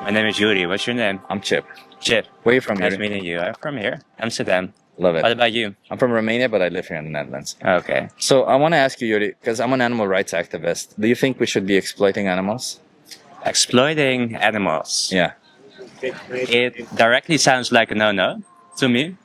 My name is Yuri. What's your name? I'm Chip. Chip. Where are you from, Nice Yuri? meeting you. I'm from here, Amsterdam. Love What it. about you? I'm from Romania, but I live here in the Netherlands. Okay. So I want to ask you, Yuri, because I'm an animal rights activist. Do you think we should be exploiting animals? Exploiting animals. Yeah. It directly sounds like a no-no to me.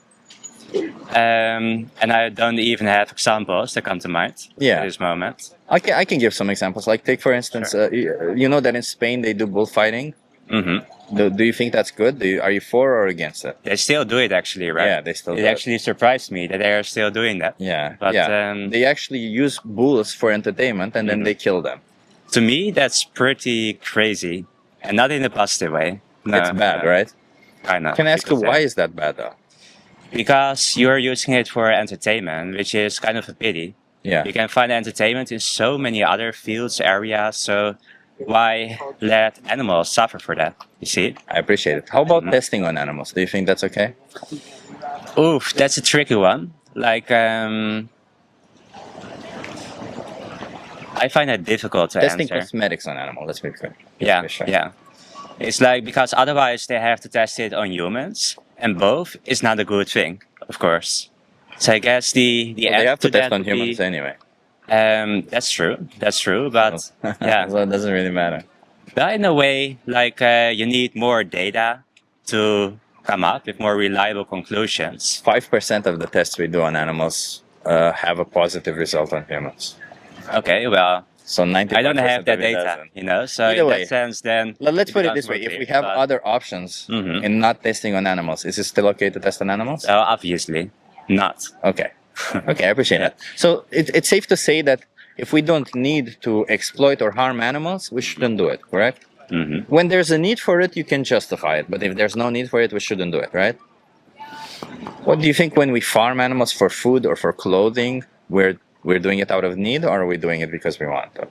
And I don't even have examples that come to mind Yeah. at this moment. I can give some examples. Like, take for instance, you know that in Spain they do bullfighting. Mm-hmm. Do you think that's good? Are you for or against it? They still do it actually, right? Yeah, they still do It actually surprised me that they are still doing that. Yeah, But yeah. They actually use bulls for entertainment and then they kill them. to me, that's pretty crazy, and not in a positive way. No, It's bad, right? I know. Can I ask you Because, why is that bad though? Because you're using it for entertainment, which is kind of a pity. Yeah. You can find entertainment in so many other fields, areas. So why let animals suffer for that? You see? I appreciate it. How about testing on animals? Do you think that's okay? Oof, that's a tricky one. Like, I find that difficult to Testing answer. cosmetics on animals, let's be clear. Yeah, Be sure. yeah. It's like, because otherwise they have to test it on humans, and both is not a good thing, of course. So I guess the Well, they answer have to test that on would be, humans anyway. That's true, but yeah. So it doesn't really matter. But in a way, like, you need more data to come up with more reliable conclusions. 5% of the tests we do on animals have a positive result on humans. Okay, well, So 90%. I don't have that of it data, doesn't. you know. So Either in way, that sense, then Let's put it becomes this way: more if clear, we have but- other options Mhm. in not testing on animals, is it still okay to test on animals? Obviously not. Okay. Okay, I appreciate that. So it's safe to say that if we don't need to exploit or harm animals, we shouldn't do it, correct? Mhm. When there's a need for it, you can justify it. But if there's no need for it, we shouldn't do it, right? What do you think when we farm animals for food or for clothing, we're doing it out of need, or are we doing it because we want to?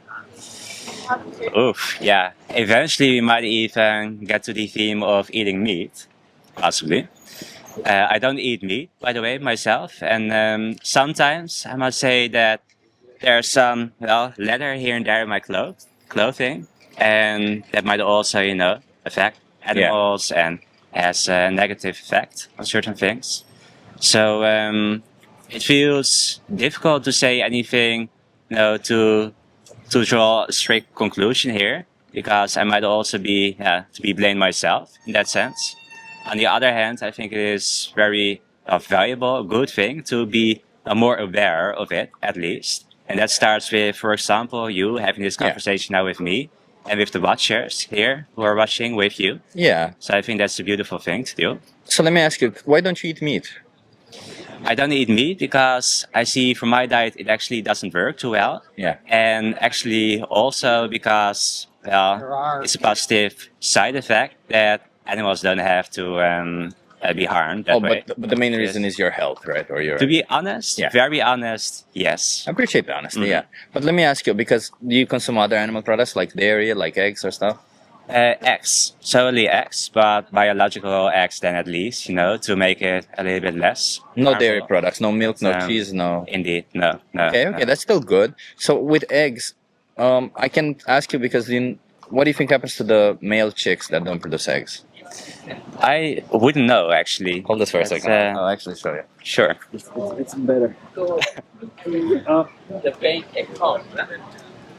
Oof, yeah. Eventually, we might even get to the theme of eating meat, possibly. I don't eat meat, by the way, myself, and sometimes I must say that there's some, well, leather here and there in my clothing, and that might also, you know, affect animals and has a negative effect on certain things. So it feels difficult to say anything, you know, to draw a strict conclusion here, because I might also be to be blamed myself in that sense. On the other hand, I think it is very valuable, a good thing to be more aware of it, at least. And that starts with, for example, you having this conversation now with me, and with the watchers here who are watching with you. Yeah. So I think that's a beautiful thing to do. So let me ask you, why don't you eat meat? I don't eat meat because I see from my diet it actually doesn't work too well. Yeah. And actually also because, well, it's a positive side effect that animals don't have to be harmed that way. But the main reason is your health, right? Or your. To be honest, very honest, yes. I appreciate the honesty, yeah. But let me ask you, because do you consume other animal products like dairy, like eggs or stuff? Eggs, solely eggs, but biological eggs then at least, you know, to make it a little bit less. No harmful. dairy products, no milk, no cheese, no. Indeed, no. Okay, that's still good. So with eggs, I can ask you because what do you think happens to the male chicks that don't produce eggs? I wouldn't know actually. Hold this for a That's, second. I'll actually show you. Sure. It's better.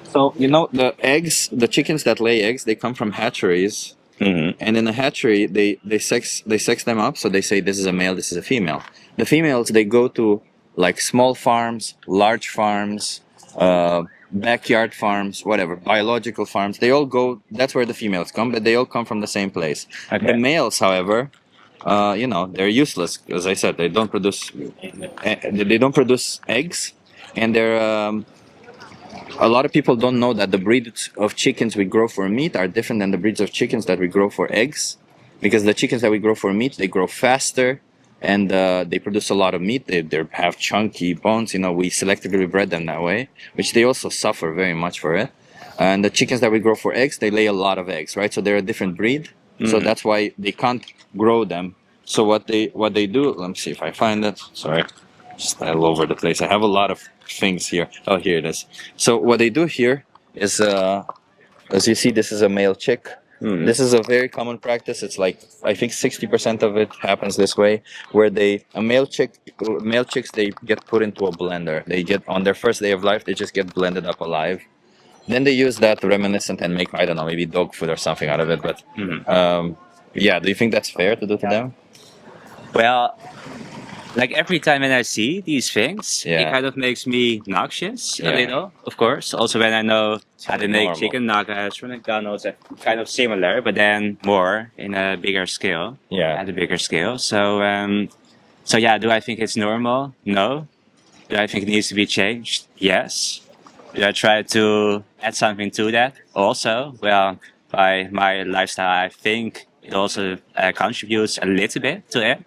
So you know the eggs, the chickens that lay eggs, they come from hatcheries, and in the hatchery they sex them up. So they say this is a male, this is a female. The females they go to like small farms, large farms, backyard farms, whatever, biological farms. They all go. That's where the females come, but they all come from the same place. Okay. The males, however, you know, they're useless. As I said, they don't produce eggs, and they're. A lot of people don't know that the breeds of chickens we grow for meat are different than the breeds of chickens that we grow for eggs, because the chickens that we grow for meat, they grow faster, and they produce a lot of meat. They have chunky bones. You know, we selectively bred them that way, which they also suffer very much for it. And the chickens that we grow for eggs, they lay a lot of eggs, right? So they're a different breed. So that's why they can't grow them. So what they do, let me see if I find it. Sorry, just all over the place. I have a lot of things here. Oh, here it is. So what they do here is, as you see, this is a male chick. This is a very common practice. It's like I think 60% of it happens this way, where male chicks they get put into a blender. They get on their first day of life, they just get blended up alive. Then they use that reminiscent and make, I don't know, maybe dog food or something out of it. But yeah, do you think that's fair to do to them? Well, like every time when I see these things, it Yeah. kind of makes me noxious Yeah. a little, of course. Also, when I know how to make Normal. chicken nuggets from McDonald's, kind of similar, but then more in a bigger scale. Yeah. At a bigger scale. So yeah, do I think it's normal? No. Do I think it needs to be changed? Yes. Do I try to add something to that? Also, well, by my lifestyle, I think it also contributes a little bit to it.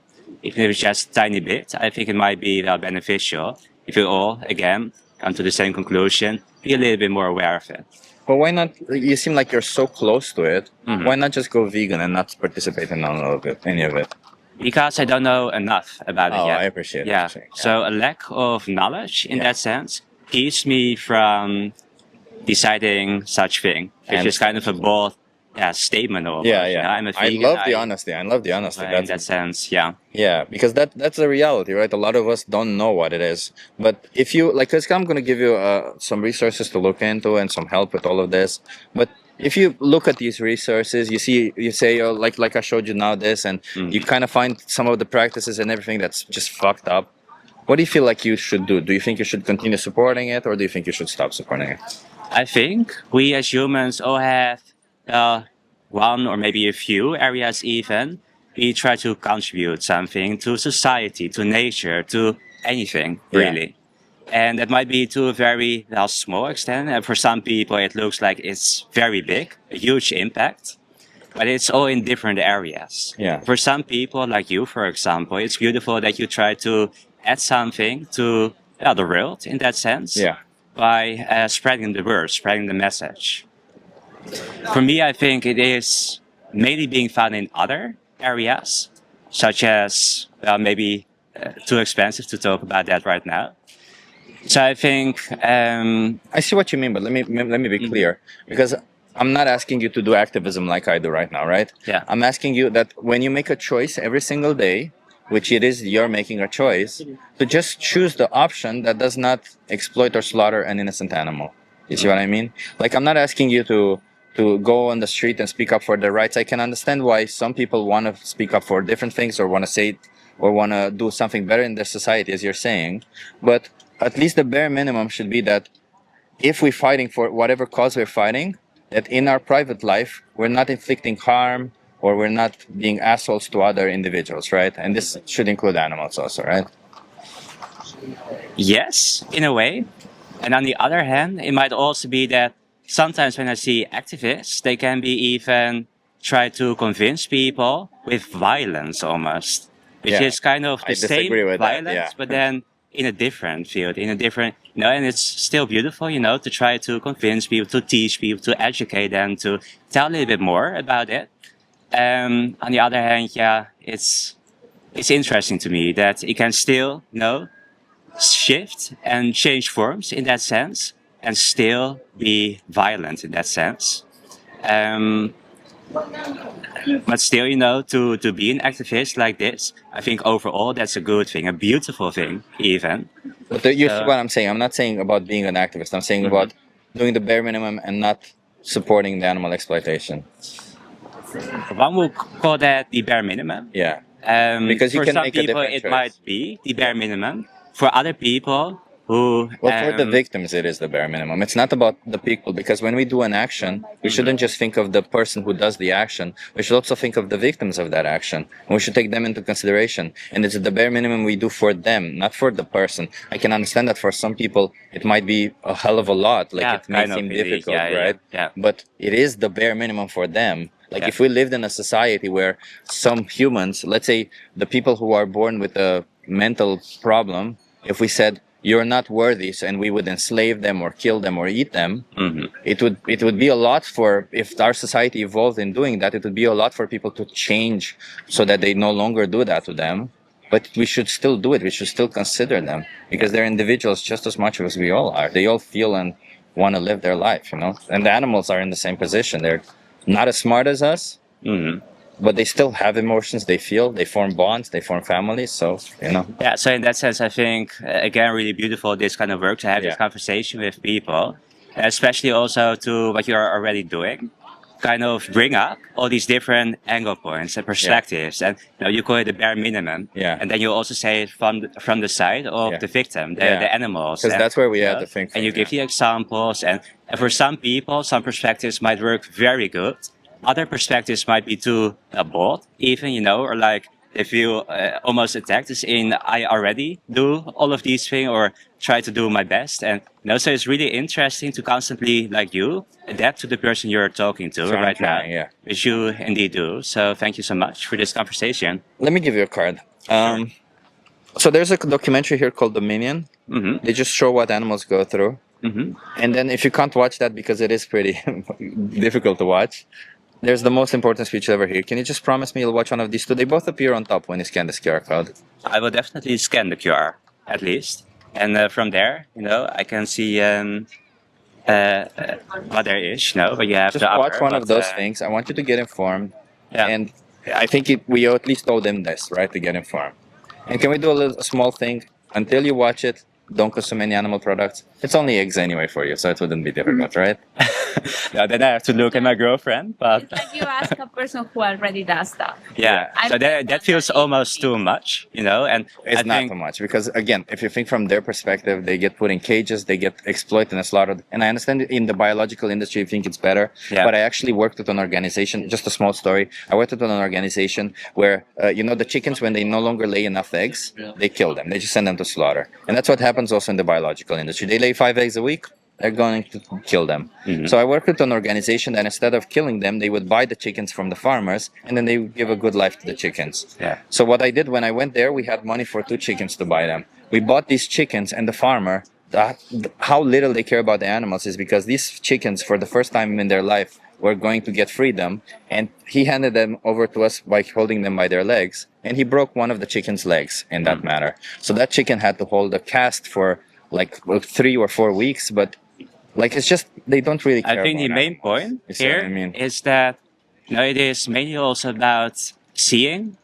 Even if it's just a tiny bit, I think it might be beneficial if we all, again, come to the same conclusion, be a little bit more aware of it. But why not? You seem like you're so close to it. Why not just go vegan and not participate in any of it? Because I don't know enough about it Oh, yet. I appreciate it. Yeah. So a lack of knowledge in that sense keeps me from deciding such thing, which And- is kind of a bold statement. Almost, Yeah, you know, yeah. I'm a I vegan, love the honesty. in that sense, yeah. Yeah, because that's the reality, right? A lot of us don't know what it is. But if you like, cause I'm gonna give you some resources to look into and some help with all of this. But if you look at these resources, you say, oh, like I showed you now this, and you kind of find some of the practices and everything that's just fucked up. What do you feel like you should do? Do you think you should continue supporting it, or do you think you should stop supporting it? I think we as humans all have one or maybe a few areas even. We try to contribute something to society, to nature, to anything, really. And that might be to a very small extent. And for some people, it looks like it's very big, a huge impact. But it's all in different areas. Yeah. For some people, like you, for example, it's beautiful that you try to add something to the world in that sense. Yeah. By spreading the word, spreading the message. For me, I think it is mainly being found in other areas, such as maybe too expensive to talk about that right now. So I think I see what you mean, but let me be clear, because I'm not asking you to do activism like I do right now, right? Yeah. I'm asking you that when you make a choice every single day, which it is you're making a choice, to just choose the option that does not exploit or slaughter an innocent animal. You see what I mean? Like, I'm not asking you to go on the street and speak up for their rights. I can understand why some people want to speak up for different things or want to say or want to do something better in their society, as you're saying. But at least the bare minimum should be that if we're fighting for whatever cause we're fighting, that in our private life, we're not inflicting harm or we're not being assholes to other individuals, right? And this should include animals also, right? yes, in a way. And on the other hand, it might also be that sometimes when I see activists, they can be even try to convince people with violence almost, which Yeah. is kind of I the disagree same with that, violence, yeah. but then in a different field, in a different, and it's still beautiful, to try to convince people, to teach people, to educate them, to tell a little bit more about it. On the other hand, it's interesting to me that it can still, shift and change forms in that sense and still be violent in that sense. But still, to be an activist like this, I think overall that's a good thing, a beautiful thing even. But you see what I'm saying? I'm not saying about being an activist. I'm saying about doing the bare minimum and not supporting the animal exploitation. One would call that the bare minimum. Yeah. Because you for can some make a people different it choice. might be the bare minimum. For other people who Well, for the victims, it is the bare minimum. It's not about the people, because when we do an action, we shouldn't just think of the person who does the action. We should also think of the victims of that action. And we should take them into consideration. And it's the bare minimum we do for them, not for the person. I can understand that for some people, it might be a hell of a lot. Like, it may seem difficult, right? Yeah. But it is the bare minimum for them. Like, if we lived in a society where some humans, let's say the people who are born with a mental problem, if we said, you're not worthy, and we would enslave them or kill them or eat them, it would be a lot for, if our society evolved in doing that, it would be a lot for people to change so that they no longer do that to them. But we should still do it. We should still consider them, because they're individuals just as much as we all are. They all feel and want to live their life, And the animals are in the same position. not as smart as us, Hmm. but they still have emotions. They feel, they form bonds, they form families. So, you know. Yeah, so in that sense, I think, again, really beautiful this kind of work to have Yeah. this conversation with people, especially also to what you're already doing, kind of bring up all these different angle points and perspectives. And you call it the bare minimum. Yeah. And then you also say it from the side of Yeah. the victim, Yeah. the animals. Because And, that's where we you had know, to think And you from, give the examples. And for some people, some perspectives might work very good. Other perspectives might be too bold, even, or like they feel almost attacked as in I already do all of these things or try to do my best. And so it's really interesting to constantly, like you, adapt to the person you're talking to So I'm right now, trying, yeah. which you indeed do. So thank you so much for this conversation. Let me give you a card. So there's a documentary here called Dominion. Hmm. They just show what animals go through. Hmm. And then if you can't watch that because it is pretty difficult to watch, there's the most important speech ever here. Can you just promise me you'll watch one of these two? They both appear on top when you scan this QR code. I will definitely scan the QR at least. And from there, I can see what there is, but you have Just to watch offer. one But of those things. I want you to get informed. yeah. And I think we at least owe them this, right, to get informed. And can we do a small thing? Until you watch it, don't consume any animal products. It's only eggs anyway for you, so it wouldn't be difficult, right? Now then I have to look at my girlfriend, but It's like you ask a person who already does that. yeah. I So don't that feels almost too much, And It's I not think too much because, again, if you think from their perspective, they get put in cages, they get exploited and slaughtered. And I understand in the biological industry, you think it's better, Yeah. but I actually worked with an organization. Just a small story. I worked with an organization where, the chickens, when they no longer lay enough eggs, they kill them. They just send them to slaughter. And that's what happens also in the biological industry. They lay 5 eggs a week. They're going to kill them. Mhm. So I worked with an organization that instead of killing them, they would buy the chickens from the farmers and then they would give a good life to the chickens. Yeah. So what I did when I went there, we had money for 2 chickens to buy them. We bought these chickens and the farmer, how little they care about the animals is because these chickens, for the first time in their life, were going to get freedom. And he handed them over to us by holding them by their legs. And he broke one of the chicken's legs in that manner. So that chicken had to hold a cast for like 3 or 4 weeks, but it's just they don't really care. I think the about main animals. point You see what here I mean? is that it is mainly also about seeing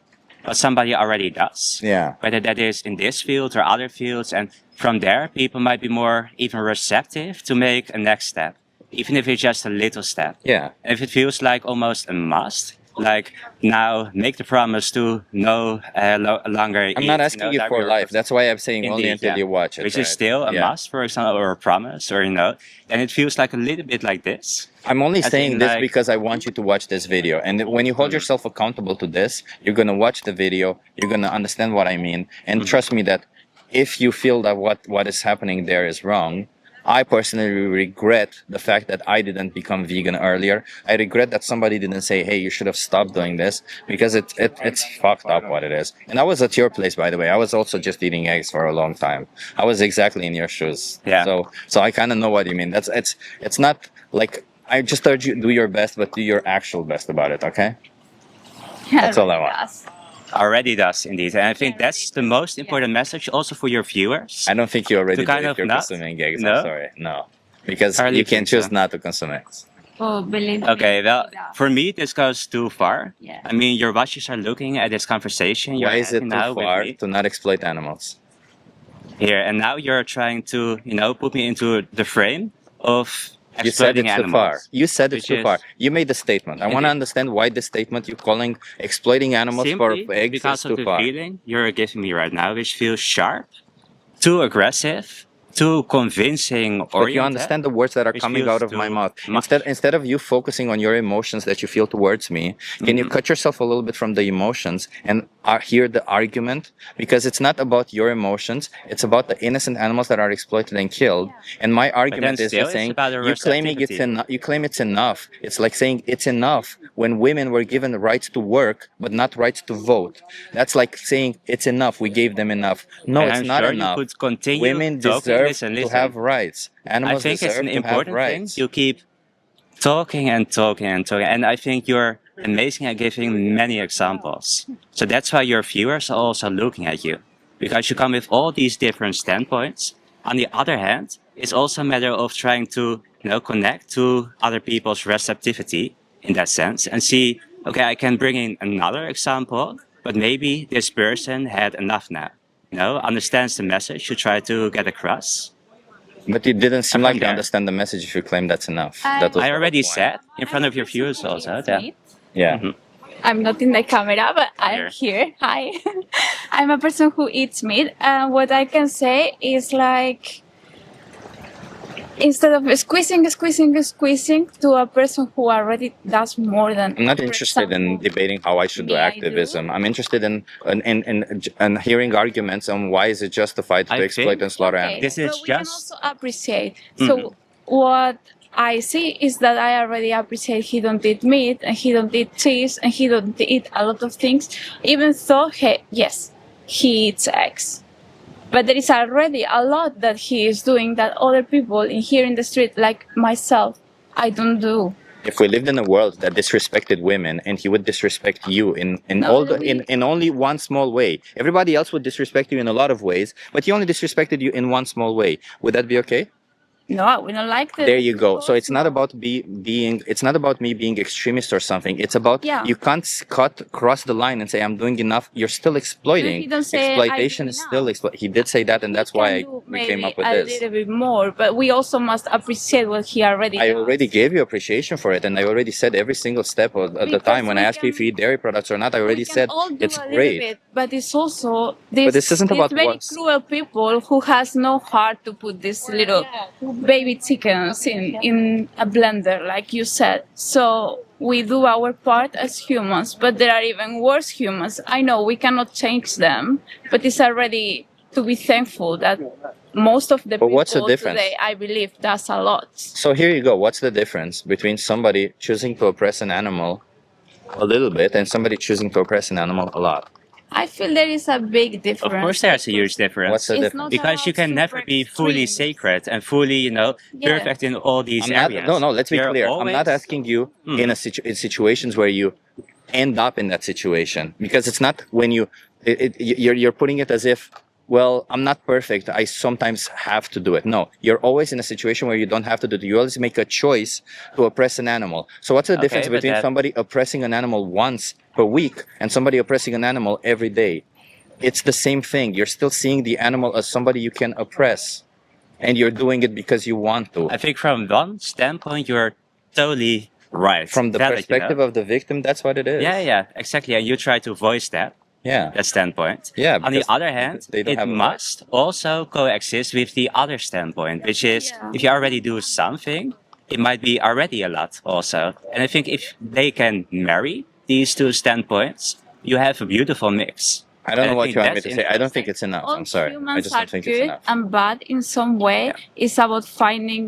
what somebody already does. Yeah. Whether that is in this field or other fields, and from there, people might be more even receptive to make a next step, even if it's just a little step. Yeah. And if it feels like almost a must, like now make the promise to no longer. I'm not asking you for life. That's why I'm saying only Indeed, until yeah. you watch it. Which right? is still a Yeah. must, for example, or a promise, or and it feels like a little bit like this. I'm only I saying think, this like- because I want you to watch this video. And when you hold yourself accountable to this, you're going to watch the video, you're going to understand what I mean. And trust me that if you feel that what is happening there is wrong, I personally regret the fact that I didn't become vegan earlier. I regret that somebody didn't say, hey, you should have stopped doing this because it's fucked up what it is. And I was at your place, by the way. I was also just eating eggs for a long time. I was exactly in your shoes. Yeah. So I kind of know what you mean. It's not like I just urge you do your best, but do your actual best about it. Okay. Yeah, That's all I want. yes. Already does, indeed. And I think that's the most important message also for your viewers. I don't think you already To do kind if of you're not? consuming eggs. No? I'm sorry. No. Because Hardly you can think choose so. not to consume eggs. Oh, believe me, Okay, well, it does. for me, this goes too far. Yeah. I mean, your watchers are looking at this conversation. You're Why is it having too now with far me to not exploit animals? here, and now you're trying to, put me into the frame of You said exploiting it's too animals. far. You said it's which too far. is- You made the statement. I want to Indeed. understand why the statement you're calling exploiting animals Simply for eggs because is of too the far. feeling you're giving me right now, which feels sharp, too aggressive, too convincing But oriented. you understand the words that are which coming feels out of my too mouth. much. Instead of you focusing on your emotions that you feel towards me, can you cut yourself a little bit from the emotions and hear the argument? Because it's not about your emotions; it's about the innocent animals that are exploited and killed. And my argument is still, just it's saying about the you claiming it's receptivity. you claim it's enough. It's like saying it's enough when women were given the rights to work but not rights to vote. That's like saying it's enough. We gave them enough. No, And it's I'm not sure enough. you could continue Women talking. deserve Listen. to have rights. I Animals think it's deserve an to have important thing. rights. You keep talking and talking and talking, and I think you're amazing at giving many examples. So that's why your viewers are also looking at you, because you come with all these different standpoints. On the other hand, it's also a matter of trying to connect to other people's receptivity in that sense and see, okay, I can bring in another example, but maybe this person had enough now. Understands the message you try to get across. But it didn't seem And like from you there- understand the message if you claim that's enough. That was I the already whole point. said in front of your viewers also. Yeah. Yeah. Mhm. I'm not in the camera, but Here. I'm here. Hi. I'm a person who eats meat. And what I can say is like, instead of squeezing to a person who already does more than. I'm not for interested in example, debating how I should do me, I do. activism. I'm interested in hearing arguments on why is it justified to I exploit think- and slaughter Okay, animals. This is but we can just- also appreciate. Mhm. So what I see is that I already appreciate he don't eat meat and he don't eat cheese and he don't eat a lot of things, even though yes, he eats eggs. But there is already a lot that he is doing that other people in here in the street, like myself, I don't do. If we lived in a world that disrespected women, and he would disrespect you in No, all the, we- in only one small way, everybody else would disrespect you in a lot of ways, but he only disrespected you in one small way. Would that be okay? No, we don't like that. There you go. So it's not No. about it's not about me being extremist or something. It's about Yeah. you can't cross the line and say I'm doing enough. You're still exploiting. No, he don't say, Exploitation "I do is still enough." he did say that, and that's We why can do we came maybe up with a this. little bit more, but we also must appreciate what he already I does. already gave you appreciation for it, and I already said every single step at the Because time when I we asked you if you eat can- dairy products or not. I already We can said all do it's a little great. bit, but it's also this isn't about very what's- cruel people who has no heart to put these little baby chickens in a blender, like you said. So we do our part as humans, but there are even worse humans. I know we cannot change them, but it's already to be thankful that most of the But people what's the difference? today, I believe, does a lot. So here you go. What's the difference between somebody choosing to oppress an animal a little bit and somebody choosing to oppress an animal a lot? I feel there is a big difference. Of course, there's a huge difference. What's the It's difference? not Because you about can never super be fully extremes. sacred and fully, Yeah. perfect in all these I'm not, areas. no, let's be You're clear. I'm not always- asking you in in situations where you end up in that situation, because it's not when you're putting it as if, well, I'm not perfect. I sometimes have to do it. No, you're always in a situation where you don't have to do it. You always make a choice to oppress an animal. So what's the Okay, difference but between that- somebody oppressing an animal once per week and somebody oppressing an animal every day? It's the same thing. You're still seeing the animal as somebody you can oppress, and you're doing it because you want to. I think from one standpoint, you're totally right. From the Valid, perspective of the victim, that's what it is. Yeah, exactly. And you try to voice that Yeah. standpoint. Yeah, On the because other hand, they don't it have a voice. must also coexist with the other standpoint, which is Yeah. if you already do something, it might be already a lot also. And I think if they can marry these two standpoints, you have a beautiful mix. I don't know I what think you want me that's to say. I don't think it's enough. All I'm sorry. I humans just are don't think it's good enough. and bad in some way. It's about finding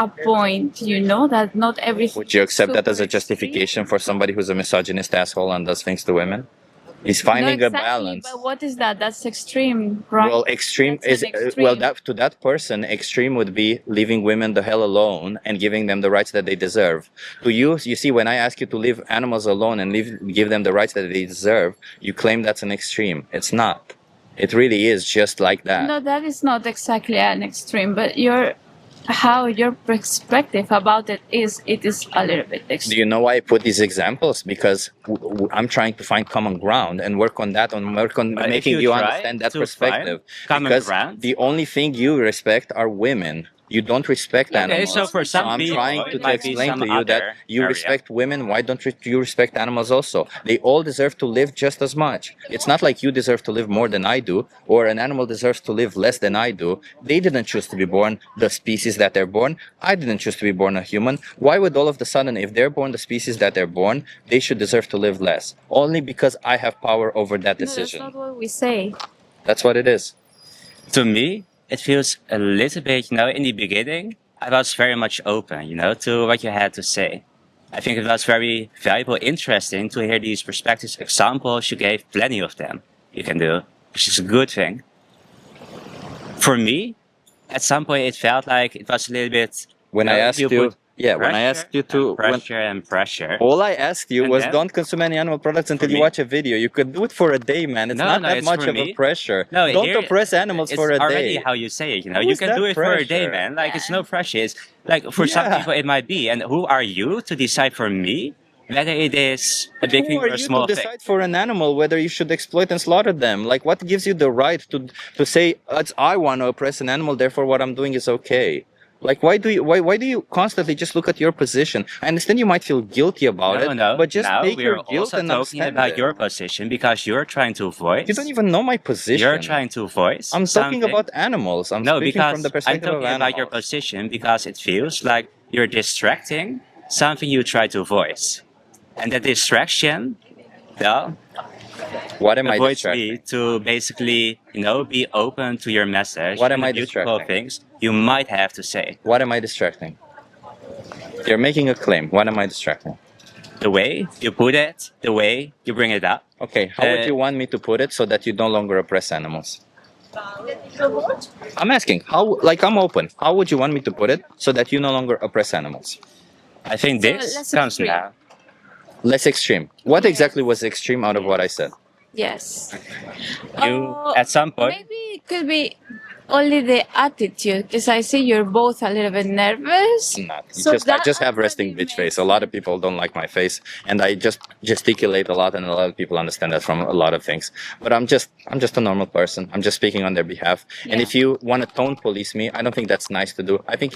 a point, that not everything. Would you accept that super as a extreme. justification for somebody who's a misogynist asshole and does things to women? He's No, finding exactly, a balance. But what is that? That's extreme, right? Well, extreme That's is an well extreme. that to that person, extreme would be leaving women the hell alone and giving them the rights that they deserve. To you, you see, when I ask you to leave animals alone and give them the rights that they deserve, you claim that's an extreme. It's not. It really is just like that. No, that is not exactly an extreme, but your perspective about it is a little bit Do extreme. you know why I put these examples? Because I'm trying to find common ground and work on that, and work on But if making you you try understand that to perspective. find common Because ground- the only thing you respect are women. You don't respect Yeah, animals. so for some I'm people, trying it to might be explain some to you that other you area. respect women. Why don't you respect animals also? They all deserve to live just as much. It's not like you deserve to live more than I do, or an animal deserves to live less than I do. They didn't choose to be born the species that they're born. I didn't choose to be born a human. Why would all of a sudden, if they're born the species that they're born, they should deserve to live less? Only because I have power over that No, that's decision. not what we say. That's what it is. To me, it feels a little bit, in the beginning, I was very much open, to what you had to say. I think it was very valuable, interesting to hear these perspectives, examples. You gave plenty of them you can do, which is a good thing. For me, at some point, it felt like it was a little bit. When I asked you, put when I asked you to, pressure and pressure. all I asked you And was then- don't consume any animal products until For you me- watch a video. You could do it for a day, man. It's No, not no, that it's much for of a me. pressure. No, Don't here- oppress animals for a It's already day. how you say it. Who You is can that do it for a day, pressure? man. Like it's no pressure. It's like for some Yeah. people it might be. And who are you to decide for me whether it is a big Who thing are or a you small to thing. decide for an animal whether you should exploit and slaughter them? Like, what gives you the right to say it's I want to oppress an animal, therefore what I'm doing is okay? Like, why do you constantly just look at your position? I understand you might feel guilty about it, but just Now take we your are guilt also and talking understand about it. your position because you're trying to voice. You don't even know my position. You're trying to voice. I'm talking something. about animals. I'm No, speaking from because the I'm perspective of talking animals. about your position because it feels like you're distracting something you try to voice, and the distraction, well, What am I avoids me distracting? to basically, be open to your message What and am the I beautiful distracting? things you might have to say. What am I distracting? You're making a claim. What am I distracting? The way you put it, the way you bring it up. Okay, how would you want me to put it so that you no longer oppress animals? I'm asking, how, like, I'm open. How would you want me to put it so that you no longer oppress animals? I think So this less comes extreme. now. Less extreme. What Yes. exactly was extreme out of what I said? Yes. You, at some point, Maybe it could be only the attitude, because I see you're both a little bit nervous. I'm not. So I that just have already resting bitch face. makes A lot of it- people don't like my face, and I just gesticulate a lot, and a lot of people understand that from a lot of things. But I'm just a normal person. I'm just speaking on their behalf. And Yeah. if you want to tone police me, I don't think that's nice to do. I think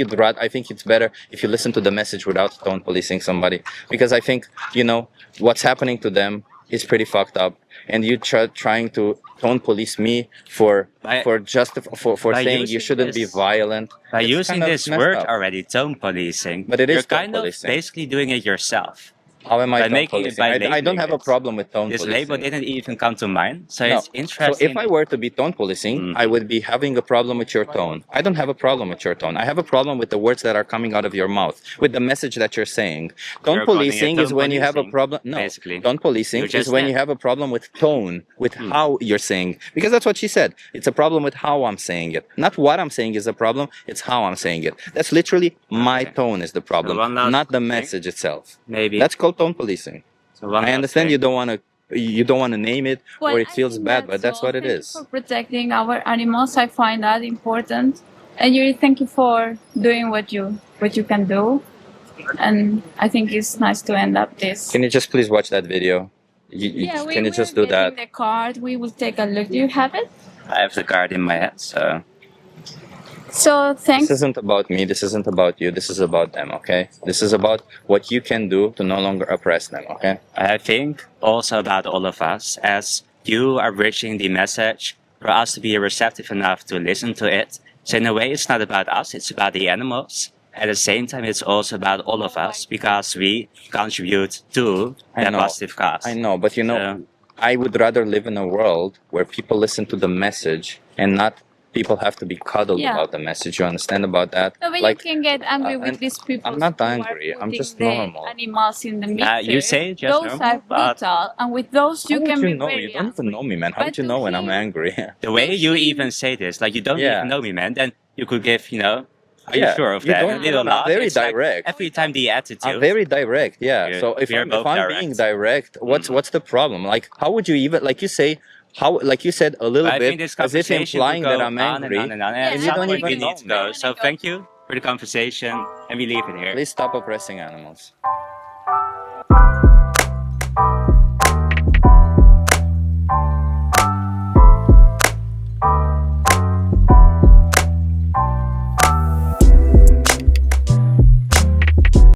I think it's better if you listen to the message without tone policing somebody, because I think what's happening to them is pretty fucked up, and you trying to tone police me for By- by saying you using shouldn't be this- violent. by It's using kind of this messed word up. already, tone policing, But it is you're tone kind of policing. basically doing it yourself. How am I By tone making it policing? by I don't labeling have a it. problem with tone This policing. label didn't even come to mind, so No. it's So interesting. if I were to be tone policing, I would be having a problem with your tone. I don't have a problem with your tone. I have a problem with the words that are coming out of your mouth, with the message that you're saying. Tone You're calling it policing is tone when you have a policing, problem. No, basically. tone policing You is just when did. you have a problem with tone, with how you're saying. Because that's what she said. It's a problem with how I'm saying it. Not what I'm saying is a problem, it's how I'm saying it. That's literally my Okay. tone is the problem, one last not the thing. message itself. Maybe. That's called tone policing. So one I last understand thing. you don't want to name it Well, or it I feels think bad, but that's all. what it Thank is. you for protecting our animals. I find that important. And Yuri, thank you for doing what you can do. And I think it's nice to end up this. Can you just please watch that video? Can you just do that? The card. We will take a look. Do you have it? I have the card in my head, so So thanks. This isn't about me. This isn't about you. This is about them, okay? This is about what you can do to no longer oppress them, okay? I think also about all of us, as you are bridging the message for us to be receptive enough to listen to it. So in a way, it's not about us, it's about the animals. At the same time, it's also about all of us because we contribute to I that know. positive cause. I know, but So, I would rather live in a world where people listen to the message and not people have to be cuddled Yeah. about the message. You understand about that? No, but Like, you can get angry with and these people. I'm not who are angry. I'm putting just the normal. Animals in the mixer. you say just those normal, are but- brutal, and with those How you would can you be know? very You don't even angry. know me, man. How But would you to know when I'm him- angry? the way you Pushing- even say this, like you don't Yeah. even know me, man, then you could give, are Yeah, you sure of you that? don't A know little me. I'm laugh. very It's like direct. every time the attitude. I'm very direct, yeah. Yeah, So if we are I'm both being direct. direct, what's the problem? Like, how would you even, like you say, like you said a little But I think bit this as if conversation implying could go that I'm on angry. and on and on. Yeah, And and at you some don't point even we know need to me. go. I So wanna go. thank you for the conversation, and we leave it here. Please stop oppressing animals.